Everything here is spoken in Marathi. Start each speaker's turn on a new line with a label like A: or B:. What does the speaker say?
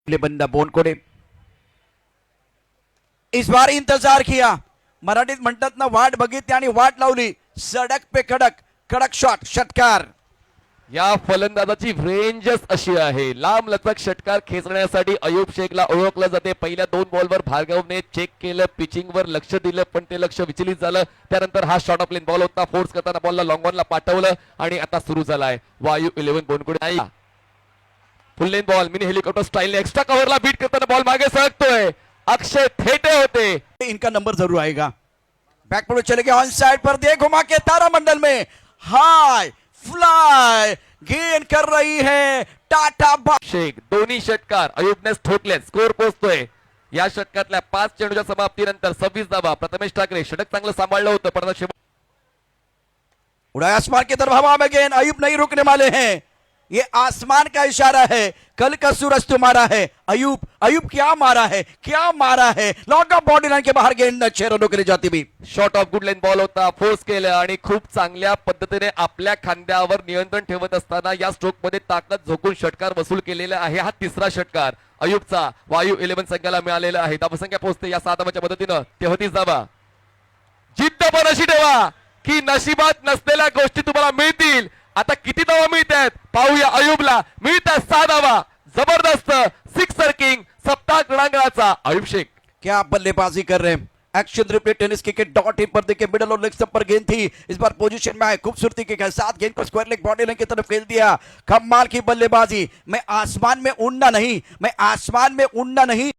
A: बंदा बोनकोडे इस बार इंतजार किया. मराठीत म्हणतात ना, वाट बघितली आणि वाट लावली. सडक पे कडक कडक शॉट षटकार.
B: या फलंदाजाची रेंजच अशी आहे. लांब लचक षटकार खेचण्यासाठी अयूब शेखला ओळखलं जाते. पहिल्या 2 बॉलवर भार्गवने चेक केलं, पिचिंगवर लक्ष दिलं, पण ते लक्ष विचलित झालं. त्यानंतर हा शॉट ऑफ लेन बॉल होता. फोर्स करताना बॉलला लॉंग ऑनला पाठवलं आणि आता सुरू झालाय वायू 11 बोनकुडे. Full length ball mini helicopter स्टाईलने एक्स्ट्रा कव्हरला बीट करताना बॉल मागे सरकतोय. अक्षय थेटे होते.
A: इनका नंबर जरूर आएगा. बैक पर चले गए ऑन साइड पर, दे घुमा के तारामंडल में हाई फ्लाय गेन कर रही है टाटा.
B: शेख दोन्ही षटकार अयूबने ठोकले. स्कोर पोहोचतोय या षटकातल्या 5 चेंडूच्या समाप्तीनंतर 26 धावा. प्रथमेश ठाकरे षटक चांगलं सांभाळलं होतं, पण
A: उड़ाया आसमान की तरफ हवा में गेंद. अयूब नहीं रुकने वाले हैं. ये आसमान का इशारा है. कल का सूरज तुम्हारा है. अयूब अयूब क्या मारा है, क्या मारा है. लॉन्ग ऑफ बॉडी लाइन के बाहर गेंद 6 रनों के लिए जाती भी.
B: Shot of good line ball होता. फोर्स केलं आणि खूप चांगल्या पद्धतीने आपल्या खांद्यावर नियंत्रण ठेवत असताना या स्ट्रोक मध्ये ताकद झोकून षटकार वसूल केलेला आहे. हा तिसरा षटकार अयूबचा वायू 11 संघाला मिळालेला आहे. धावसंख्या पोहोचते या 6 धावांच्या मदतीनं 33 धावा. जिद्द पण अशी ठेवा की नशिबात नसलेल्या गोष्टी तुम्हाला मिळतील. आता किती धावा मिळत आहेत पाहूया. अयूबला मिळतात 6 धावा. जबरदस्त सिक्सर किंग सप्ताह क्रीडांगणाचा अयूब शेख.
A: क्या बल्लेबाजी कर रहे हैं. Action replay tennis cricket dot in पर देखिए, मिडल और लेग स्टंप पर गेंद थी. इस बार पोजीशन में आए, खूबसूरती के साथ गेंद को स्क्वायर लेग बॉडी लाइन की तरफ खेल दिया. कमाल की बल्लेबाजी. मैं आसमान में उड़ना नहीं